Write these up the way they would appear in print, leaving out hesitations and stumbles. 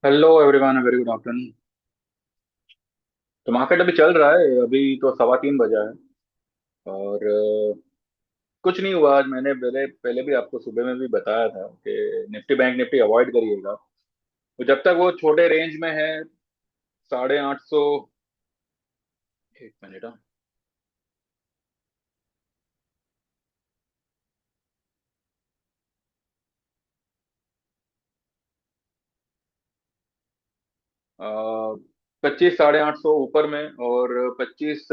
Hello everyone, very good afternoon. तो market अभी चल रहा है, अभी तो 3:15 बजा है। और कुछ नहीं हुआ आज। मैंने पहले पहले भी आपको सुबह में भी बताया था कि निफ्टी बैंक निफ्टी अवॉइड करिएगा। तो जब तक वो छोटे रेंज में है, 850। एक मिनट, हाँ। 25 850 ऊपर में और 25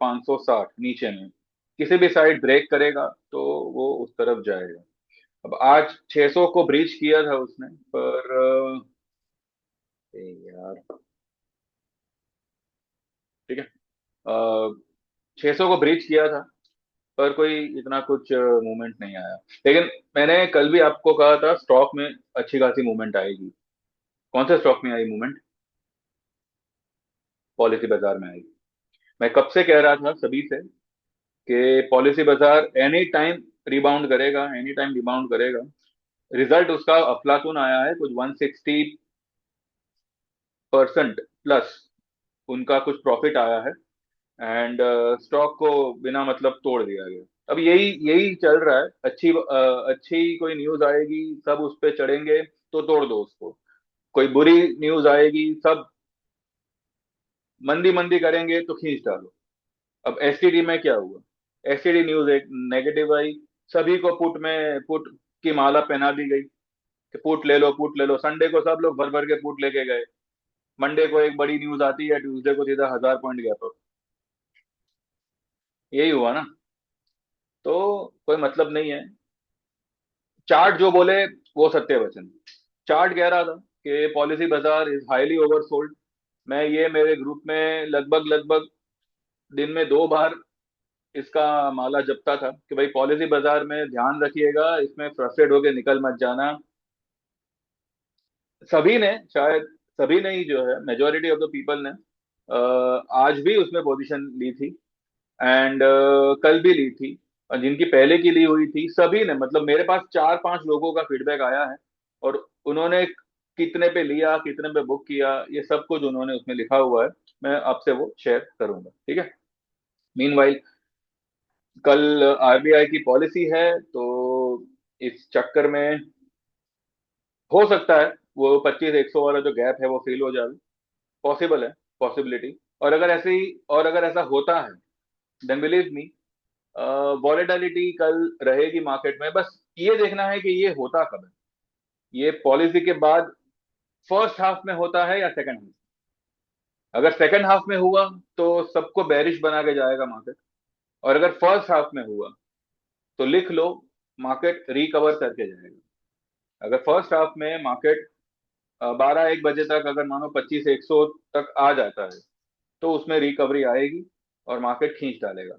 560 नीचे में। किसी भी साइड ब्रेक करेगा तो वो उस तरफ जाएगा। अब आज 600 को ब्रीच किया था उसने, पर यार, ठीक है। 600 को ब्रीच किया था, पर कोई इतना कुछ मूवमेंट नहीं आया। लेकिन मैंने कल भी आपको कहा था स्टॉक में अच्छी खासी मूवमेंट आएगी। कौन से स्टॉक में आई मूवमेंट? पॉलिसी बाजार में आई। मैं कब से कह रहा था सभी से कि पॉलिसी बाजार एनी टाइम रिबाउंड करेगा, एनी टाइम रिबाउंड करेगा। रिजल्ट उसका अफलातून आया है, कुछ 160% प्लस उनका कुछ प्रॉफिट आया है। एंड स्टॉक को बिना मतलब तोड़ दिया गया। अब यही यही चल रहा है। अच्छी कोई न्यूज आएगी, सब उस पे चढ़ेंगे तो तोड़ दो उसको। कोई बुरी न्यूज आएगी, सब मंदी मंदी करेंगे तो खींच डालो। अब एसटीडी में क्या हुआ? एसटीडी न्यूज एक नेगेटिव आई, सभी को पुट की माला पहना दी गई कि पुट ले लो, पुट ले लो। संडे को सब लोग भर भर के पुट लेके गए। मंडे को एक बड़ी न्यूज आती है, ट्यूसडे को सीधा 1000 पॉइंट गया। तो यही हुआ ना। तो कोई मतलब नहीं है। चार्ट जो बोले वो सत्य वचन। चार्ट कह रहा था कि पॉलिसी बाजार इज हाईली ओवरसोल्ड। मैं ये मेरे ग्रुप में लगभग लगभग दिन में 2 बार इसका माला जपता था कि भाई पॉलिसी बाजार में ध्यान रखिएगा, इसमें फ्रस्ट्रेट होके निकल मत जाना। सभी ने, शायद सभी ने ही, जो है मेजोरिटी ऑफ द पीपल ने आज भी उसमें पोजीशन ली थी। एंड कल भी ली थी। और जिनकी पहले की ली हुई थी, सभी ने, मतलब मेरे पास 4 5 लोगों का फीडबैक आया है। और उन्होंने कितने पे लिया, कितने पे बुक किया, ये सब कुछ उन्होंने उसमें लिखा हुआ है। मैं आपसे वो शेयर करूंगा, ठीक है। मीनवाइल, कल आरबीआई की पॉलिसी है, तो इस चक्कर में हो सकता है वो 25 100 वाला जो गैप है वो फिल हो जाए। पॉसिबल है, पॉसिबिलिटी। और अगर ऐसा होता है, देन बिलीव मी, वॉलेटिलिटी कल रहेगी मार्केट में। बस ये देखना है कि ये होता कब है। ये पॉलिसी के बाद फर्स्ट हाफ में होता है या सेकंड हाफ। अगर सेकंड हाफ में हुआ तो सबको बेरिश बना के जाएगा मार्केट। और अगर फर्स्ट हाफ में हुआ तो लिख लो, मार्केट रिकवर करके जाएगा। अगर फर्स्ट हाफ में मार्केट 12 1 बजे तक अगर मानो 25 100 तक आ जाता है, तो उसमें रिकवरी आएगी और मार्केट खींच डालेगा।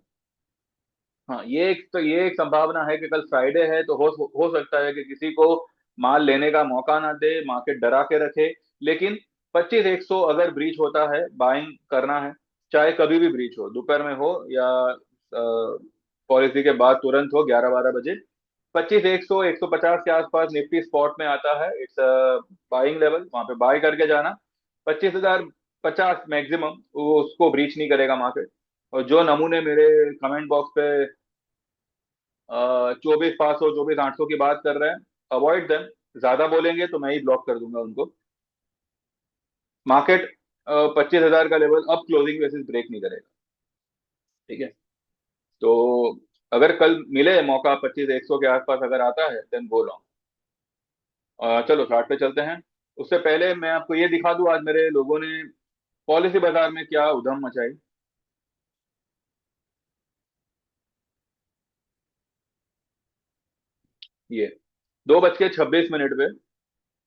हाँ, ये एक संभावना है कि कल फ्राइडे है, तो हो सकता है कि किसी को माल लेने का मौका ना दे, मार्केट डरा के रखे। लेकिन 25 100 अगर ब्रीच होता है, बाइंग करना है। चाहे कभी भी ब्रीच हो, दोपहर में हो या पॉलिसी के बाद तुरंत हो, 11 12 बजे। 25 100 150 के आसपास निफ्टी स्पॉट में आता है। इट्स बाइंग लेवल, वहां पे बाय करके जाना। 25,050 मैक्सिमम, वो उसको ब्रीच नहीं करेगा मार्केट। और जो नमूने मेरे कमेंट बॉक्स पे 24 500 24 800 की बात कर रहे हैं, अवॉइड देम। ज्यादा बोलेंगे तो मैं ही ब्लॉक कर दूंगा उनको। मार्केट 25,000 का लेवल अब क्लोजिंग बेसिस ब्रेक नहीं करेगा, ठीक है। तो अगर कल मिले मौका 25 100 के आसपास अगर आता है, देन गो लॉन्ग। चलो चार्ट पे चलते हैं। उससे पहले मैं आपको ये दिखा दूं आज मेरे लोगों ने पॉलिसी बाजार में क्या उधम मचाई। ये 2:26 पे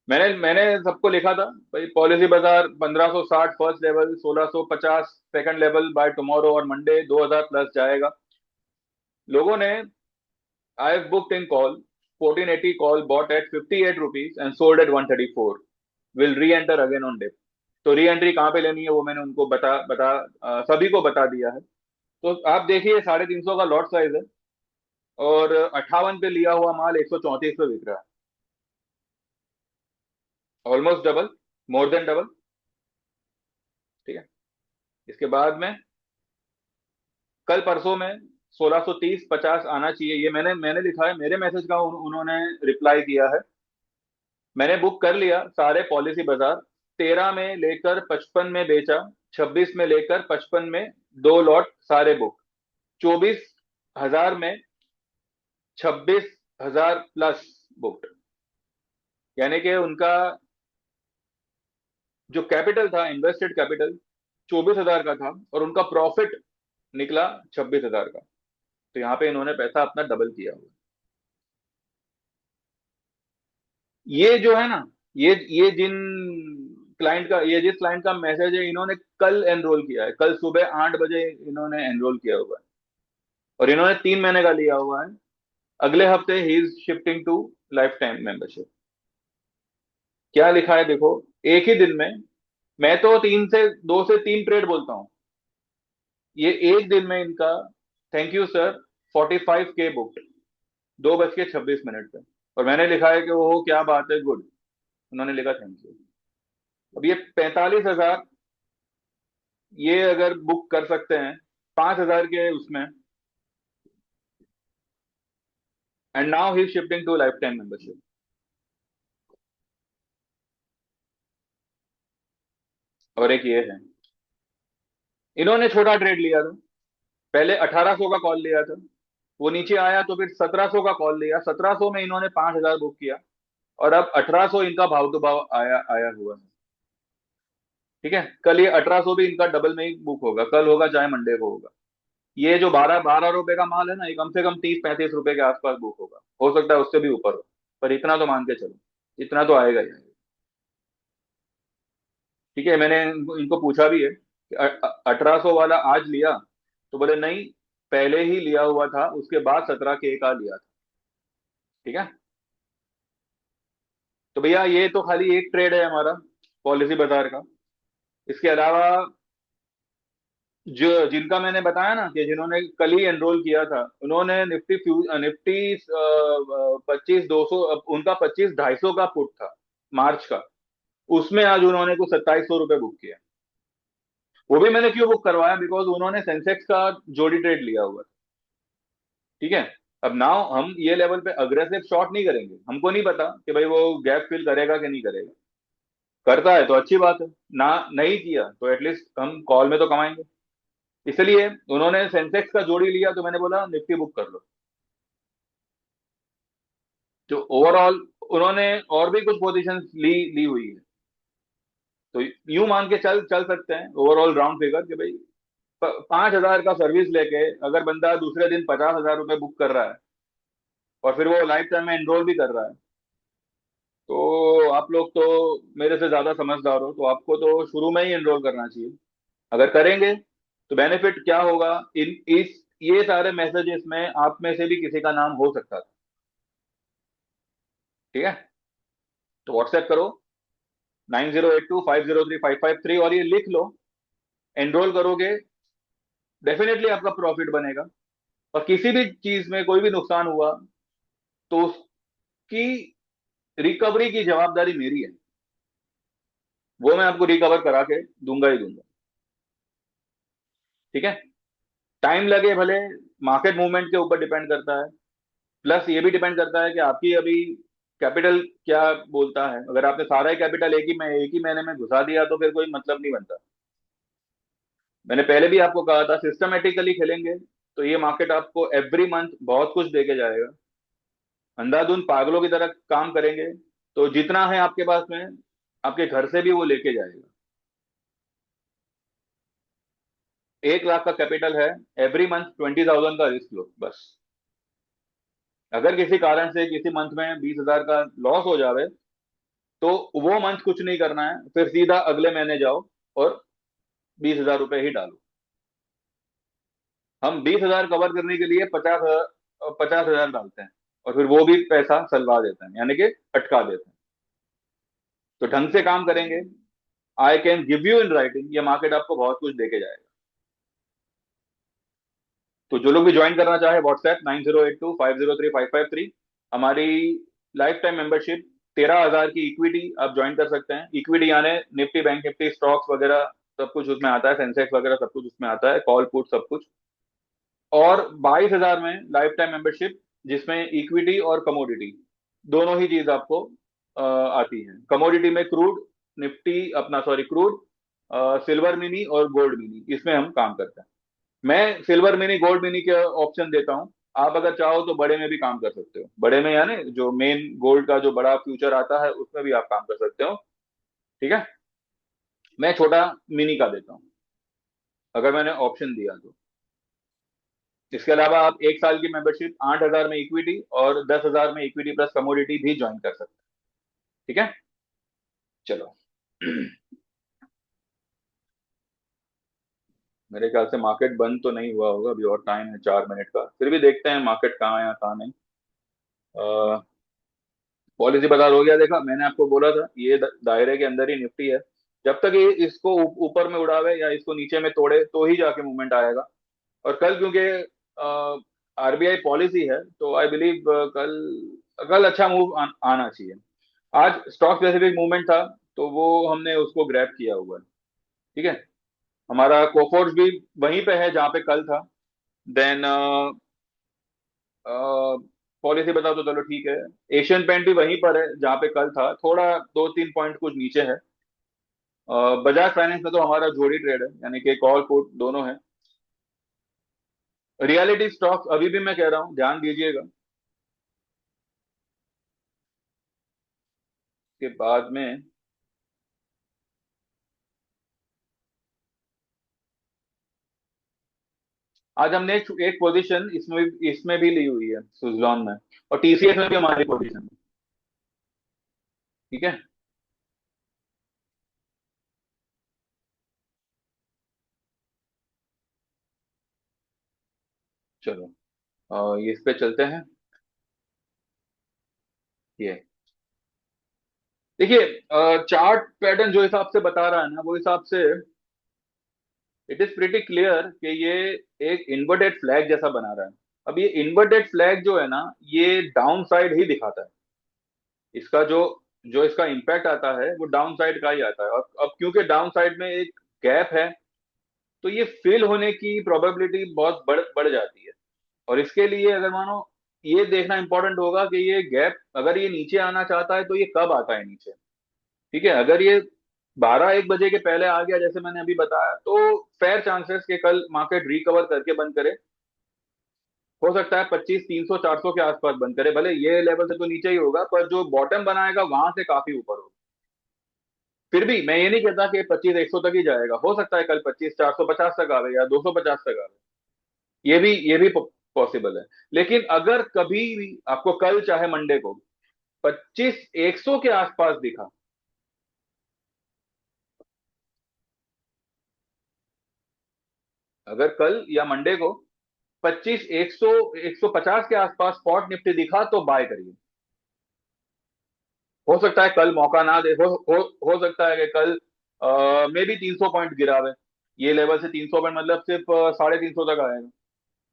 मैंने मैंने सबको लिखा था, भाई Policybazaar 1560 first level, 1650 second level, by tomorrow और मंडे 2000 प्लस जाएगा। लोगों ने, I have booked in call, 1480 call bought at 58 rupees and sold at 134। Will re enter again on dip. तो री एंट्री कहाँ पे लेनी है वो मैंने उनको सभी को बता दिया है। तो आप देखिए, 350 का लॉट साइज है और 58 पे लिया हुआ माल 134 पे बिक रहा है। Almost double. More than double. ठीक है। इसके बाद में कल परसों में 1630-50 आना चाहिए, ये मैंने मैंने लिखा है, मेरे मैसेज का उन्होंने रिप्लाई किया है। मैंने बुक कर लिया सारे पॉलिसी बाजार। 13 में लेकर 55 में बेचा, 26 में लेकर 55 में दो लॉट सारे बुक, 24,000 में 26,000 प्लस बुक। यानी कि उनका जो कैपिटल था, इन्वेस्टेड कैपिटल 24,000 का था, और उनका प्रॉफिट निकला 26,000 का। तो यहाँ पे इन्होंने पैसा अपना डबल किया हुआ। ये जो है ना, ये जिस क्लाइंट का मैसेज है, इन्होंने कल एनरोल किया है, कल सुबह 8 बजे इन्होंने एनरोल किया हुआ है, और इन्होंने 3 महीने का लिया हुआ है। अगले हफ्ते he is shifting to lifetime membership. क्या लिखा है देखो, एक ही दिन में, मैं तो 2 से 3 ट्रेड बोलता हूँ, ये एक दिन में इनका, thank you sir, 45K book, 2:26 पे। और मैंने लिखा है कि वो क्या बात है, गुड। उन्होंने लिखा थैंक यू। अब ये 45,000, ये अगर बुक कर सकते हैं 5,000 के उसमें, and now he shifting to lifetime membership. और एक ये है, इन्होंने छोटा ट्रेड लिया था, पहले 1,800 का कॉल लिया था, वो नीचे आया तो फिर 1,700 का कॉल लिया, 1,700 में इन्होंने 5,000 बुक किया, और अब 1,800 इनका भाव तो भाव आया आया हुआ है। ठीक है, कल ये 1,800 भी इनका डबल में ही बुक होगा, कल होगा चाहे मंडे को होगा। ये जो 12-12 रुपए का माल है ना, ये कम से कम 30-35 रुपए के आसपास बुक होगा, हो सकता है उससे भी ऊपर हो, पर इतना तो मान के चलो, इतना तो आएगा ही आएगा। ठीक है, मैंने इनको पूछा भी है कि 1,800 वाला आज लिया, तो बोले नहीं, पहले ही लिया हुआ था, उसके बाद 17K का लिया था। ठीक है। तो भैया ये तो खाली एक ट्रेड है हमारा पॉलिसी बाजार का। इसके अलावा जो जिनका मैंने बताया ना, कि जिन्होंने कल ही एनरोल किया था, उन्होंने निफ्टी 25-200, उनका 25-250 का पुट था मार्च का, उसमें आज उन्होंने कुछ 2,700 रुपये बुक किया। वो भी मैंने क्यों बुक करवाया, बिकॉज उन्होंने सेंसेक्स का जोड़ी ट्रेड लिया हुआ था। ठीक है। अब नाउ हम ये लेवल पे अग्रेसिव शॉर्ट नहीं करेंगे, हमको नहीं पता कि भाई वो गैप फिल करेगा कि नहीं करेगा। करता है तो अच्छी बात है, ना नहीं किया तो एटलीस्ट हम कॉल में तो कमाएंगे। इसलिए उन्होंने सेंसेक्स का जोड़ी लिया, तो मैंने बोला निफ्टी बुक कर लो। जो ओवरऑल उन्होंने और भी कुछ पोजीशंस ली ली हुई है, तो यूं मान के चल चल सकते हैं ओवरऑल राउंड फिगर कि भाई 5,000 का सर्विस लेके अगर बंदा दूसरे दिन 50,000 रुपये बुक कर रहा है, और फिर वो लाइफ टाइम में एनरोल भी कर रहा है, तो आप लोग तो मेरे से ज्यादा समझदार हो, तो आपको तो शुरू में ही एनरोल करना चाहिए। अगर करेंगे तो बेनिफिट क्या होगा, इन इस ये सारे मैसेजेस में आप में से भी किसी का नाम हो सकता था। ठीक है। तो व्हाट्सएप करो 9082503553, और ये लिख लो, एनरोल करोगे, डेफिनेटली आपका प्रॉफिट बनेगा। और किसी भी चीज में कोई भी नुकसान हुआ, तो उसकी रिकवरी की जवाबदारी मेरी है, वो मैं आपको रिकवर करा के दूंगा ही दूंगा। ठीक है। टाइम लगे भले, मार्केट मूवमेंट के ऊपर डिपेंड करता है, प्लस ये भी डिपेंड करता है कि आपकी अभी कैपिटल क्या बोलता है। अगर आपने सारा ही कैपिटल एक ही महीने में घुसा दिया, तो फिर कोई मतलब नहीं बनता। मैंने पहले भी आपको कहा था, सिस्टमेटिकली खेलेंगे तो ये मार्केट आपको एवरी मंथ बहुत कुछ दे के जाएगा। अंधाधुंध पागलों की तरह काम करेंगे तो जितना है आपके पास में, आपके घर से भी वो लेके जाएगा। 1 लाख का कैपिटल है, एवरी मंथ 20,000 का रिस्क लो बस। अगर किसी कारण से किसी मंथ में 20,000 का लॉस हो जावे, तो वो मंथ कुछ नहीं करना है, फिर सीधा अगले महीने जाओ और 20,000 रुपये ही डालो। हम 20,000 कवर करने के लिए 50,000 डालते हैं, और फिर वो भी पैसा सलवा देते हैं, यानी कि अटका देते हैं। तो ढंग से काम करेंगे, I can give you in writing, ये मार्केट आपको बहुत कुछ देके जाएगा। तो जो लोग भी ज्वाइन करना चाहे, व्हाट्सएप 9082503553, हमारी लाइफ टाइम मेंबरशिप 13,000 की इक्विटी आप ज्वाइन कर सकते हैं। इक्विटी यानी निफ्टी, बैंक निफ्टी, स्टॉक्स वगैरह सब कुछ उसमें आता है, सेंसेक्स वगैरह सब कुछ उसमें आता है, कॉल पुट सब कुछ। और 22,000 में लाइफ टाइम मेंबरशिप, जिसमें इक्विटी और कमोडिटी दोनों ही चीज आपको आती है। कमोडिटी में क्रूड, निफ्टी अपना सॉरी क्रूड, सिल्वर मिनी और गोल्ड मिनी, इसमें हम काम करते हैं। मैं सिल्वर मिनी गोल्ड मिनी के ऑप्शन देता हूँ। आप अगर चाहो तो बड़े में भी काम कर सकते हो, बड़े में यानी जो मेन गोल्ड का जो बड़ा फ्यूचर आता है उसमें भी आप काम कर सकते हो। ठीक है, मैं छोटा मिनी का देता हूँ अगर मैंने ऑप्शन दिया तो। इसके अलावा आप 1 साल की मेंबरशिप, 8,000 में इक्विटी और 10,000 में इक्विटी प्लस कमोडिटी भी ज्वाइन कर सकते हैं। ठीक है, चलो। मेरे ख्याल से मार्केट बंद तो नहीं हुआ होगा, अभी और टाइम है 4 मिनट का, फिर भी देखते हैं मार्केट कहाँ है या कहाँ नहीं। पॉलिसी बाजार हो गया, देखा मैंने आपको बोला था ये दायरे के अंदर ही निफ्टी है। जब तक ये इसको ऊपर में उड़ावे या इसको नीचे में तोड़े तो ही जाके मूवमेंट आएगा। और कल क्योंकि आरबीआई पॉलिसी है तो आई बिलीव कल कल अच्छा मूव आना चाहिए। आज स्टॉक स्पेसिफिक मूवमेंट था तो वो हमने उसको ग्रैब किया हुआ है। ठीक है, हमारा कोफोर्स भी वहीं पे है जहाँ पे कल था। देन पॉलिसी बताओ तो चलो ठीक है। एशियन पेंट भी वहीं पर है जहाँ पे कल था, थोड़ा 2-3 पॉइंट कुछ नीचे है। बजाज फाइनेंस में तो हमारा जोड़ी ट्रेड है, यानी कि कॉल पुट दोनों है। रियलिटी स्टॉक्स अभी भी मैं कह रहा हूँ ध्यान दीजिएगा। के बाद में आज हमने एक पोजीशन इसमें भी ली हुई है सुजलॉन में, और टीसीएस में भी हमारी पोजीशन है। ठीक है, चलो ये इस पे चलते हैं। ये देखिए, चार्ट पैटर्न जो हिसाब से बता रहा है ना, वो हिसाब से इट इज प्रिटी क्लियर कि ये एक इन्वर्टेड फ्लैग जैसा बना रहा है। अब ये इन्वर्टेड फ्लैग जो है ना, ये डाउन साइड ही दिखाता है। इसका जो जो इसका इम्पैक्ट आता है वो डाउन साइड का ही आता है। और अब क्योंकि डाउन साइड में एक गैप है तो ये फिल होने की प्रोबेबिलिटी बहुत बढ़ जाती है। और इसके लिए अगर मानो ये देखना इंपॉर्टेंट होगा कि ये गैप अगर ये नीचे आना चाहता है तो ये कब आता है नीचे। ठीक है, अगर ये 12-1 बजे के पहले आ गया जैसे मैंने अभी बताया तो फेयर चांसेस कि कल मार्केट रिकवर करके बंद करे। हो सकता है 25, 300, 400 के आसपास बंद करे, भले ये लेवल से तो नीचे ही होगा पर जो बॉटम बनाएगा वहां से काफी ऊपर होगा। फिर भी मैं ये नहीं कहता कि 25, 100 तक ही जाएगा, हो सकता है कल 25, 450 तक आवे या 250 तक आवे। ये भी पॉसिबल है। लेकिन अगर कभी भी आपको कल चाहे मंडे को 25, 100 के आसपास दिखा, अगर कल या मंडे को 25, 100, 150 के आसपास स्पॉट निफ्टी दिखा तो बाय करिए। हो सकता है कल मौका ना दे, हो सकता है कि कल मे बी 300 पॉइंट गिरावे। ये लेवल से 300 पॉइंट मतलब सिर्फ 350 तक आएगा,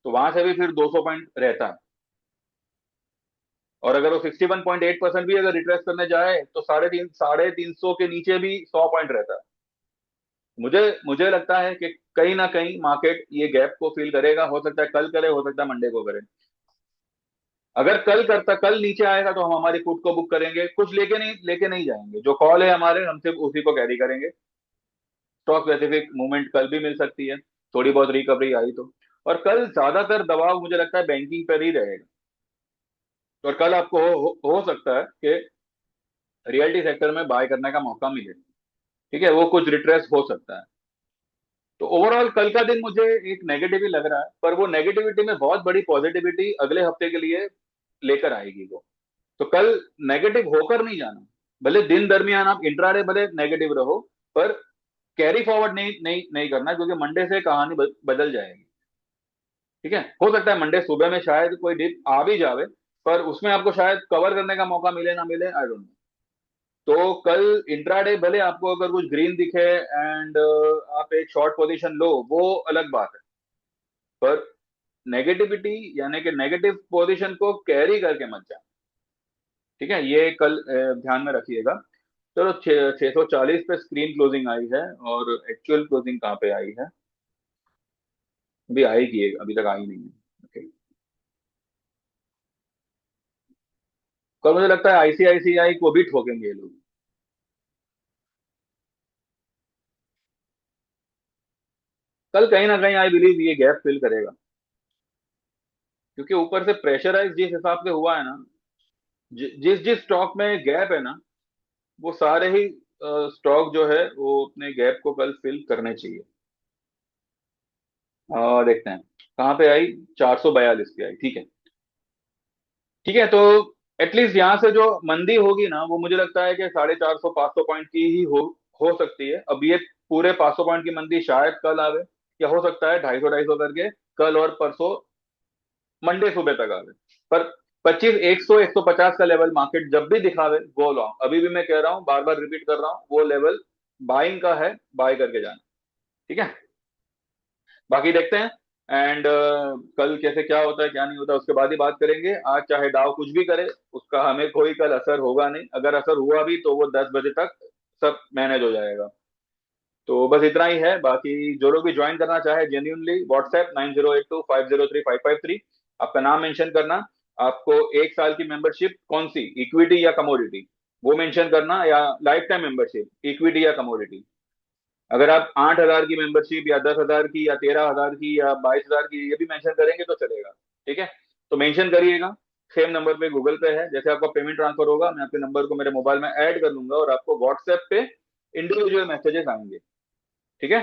तो वहां से भी फिर 200 पॉइंट रहता है। और अगर वो 61.8% भी अगर रिट्रेस करने जाए तो 350 के नीचे भी 100 पॉइंट रहता है। मुझे मुझे लगता है कि कहीं ना कहीं मार्केट ये गैप को फिल करेगा, हो सकता है कल करे, हो सकता है मंडे को करे। अगर कल नीचे आएगा तो हम हमारी पुट को बुक करेंगे, कुछ लेके नहीं जाएंगे। जो कॉल है हमारे, हम सिर्फ उसी को कैरी करेंगे। स्टॉक स्पेसिफिक मूवमेंट कल भी मिल सकती है, थोड़ी बहुत रिकवरी आई तो। और कल ज्यादातर दबाव मुझे लगता है बैंकिंग पर ही रहेगा। और कल आपको हो सकता है कि रियल्टी सेक्टर में बाय करने का मौका मिले। ठीक है, वो कुछ रिट्रेस हो सकता है। तो ओवरऑल कल का दिन मुझे एक नेगेटिव ही लग रहा है, पर वो नेगेटिविटी में बहुत बड़ी पॉजिटिविटी अगले हफ्ते के लिए लेकर आएगी वो। तो कल नेगेटिव होकर नहीं जाना। भले दिन दरमियान आप इंट्राडे भले नेगेटिव रहो, पर कैरी फॉरवर्ड नहीं नहीं नहीं करना, क्योंकि मंडे से कहानी बदल जाएगी। ठीक है, हो सकता है मंडे सुबह में शायद कोई डिप आ भी जावे, पर उसमें आपको शायद कवर करने का मौका मिले ना मिले, आई डोंट नो। तो कल इंट्राडे भले आपको अगर कुछ ग्रीन दिखे एंड आप एक शॉर्ट पोजीशन लो, वो अलग बात है। पर नेगेटिविटी यानी कि नेगेटिव पोजीशन को कैरी करके मत जाए। ठीक है, ये कल ध्यान में रखिएगा। चलो, 640 पे स्क्रीन क्लोजिंग आई है, और एक्चुअल क्लोजिंग कहाँ पे आई है? अभी आएगी, अभी तक आई नहीं है। ओके। कल मुझे लगता है आईसीआईसीआई को भी ठोकेंगे ये लोग। कल कहीं ना कहीं आई बिलीव ये गैप फिल करेगा, क्योंकि ऊपर से प्रेशराइज जिस हिसाब से हुआ है ना, जिस जिस स्टॉक में गैप है ना, वो सारे ही स्टॉक जो है वो अपने गैप को कल फिल करने चाहिए। देखते हैं कहाँ पे आई। 442 पे आई, ठीक है। ठीक है, तो एटलीस्ट यहाँ से जो मंदी होगी ना, वो मुझे लगता है कि 450 500 पॉइंट की ही हो सकती है। अब ये पूरे 500 पॉइंट की मंदी शायद कल आवे, या हो सकता है 250 करके कल और परसों मंडे सुबह तक आवे। पर 25 100 150 का लेवल मार्केट जब भी दिखावे, गो लॉन्ग। अभी भी मैं कह रहा हूँ, बार बार रिपीट कर रहा हूँ, वो लेवल बाइंग का है, बाय करके जाना। ठीक है, बाकी देखते हैं। एंड कल कैसे क्या होता है क्या नहीं होता, उसके बाद ही बात करेंगे। आज चाहे डाव कुछ भी करे, उसका हमें कोई कल असर होगा नहीं। अगर असर हुआ भी तो वो 10 बजे तक सब मैनेज हो जाएगा। तो बस इतना ही है। बाकी जो लोग भी ज्वाइन करना चाहे, जेन्यूनली व्हाट्सएप 9082503553, आपका नाम मेंशन करना। आपको 1 साल की मेंबरशिप कौन सी, इक्विटी या कमोडिटी, वो मेंशन करना, या लाइफ टाइम मेंबरशिप इक्विटी या कमोडिटी। अगर आप 8,000 की मेंबरशिप, या 10,000 की, या 13,000 की, या 22,000 की, ये भी मेंशन करेंगे तो चलेगा। ठीक है, तो मेंशन करिएगा। सेम नंबर पे गूगल पे है, जैसे आपका पेमेंट ट्रांसफर होगा, मैं आपके नंबर को मेरे मोबाइल में ऐड कर लूंगा, और आपको व्हाट्सएप पे इंडिविजुअल मैसेजेस आएंगे। ठीक है,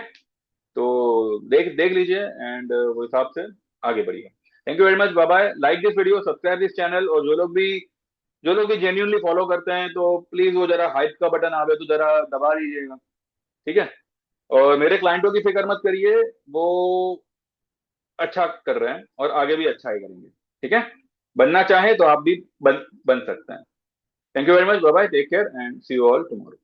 तो देख देख लीजिए, एंड वो हिसाब से आगे बढ़िए। Thank you very much, bye bye. Like this video, subscribe this channel, और जो लोग भी जेन्यूनली फॉलो करते हैं, तो प्लीज वो जरा हाइप का बटन आवे तो जरा दबा दीजिएगा। ठीक है, और मेरे क्लाइंटों की फिक्र मत करिए, वो अच्छा कर रहे हैं, और आगे भी अच्छा ही करेंगे। ठीक है, बनना चाहे तो आप भी बन बन सकते हैं। Thank you very much, bye bye, take care, and see you all tomorrow.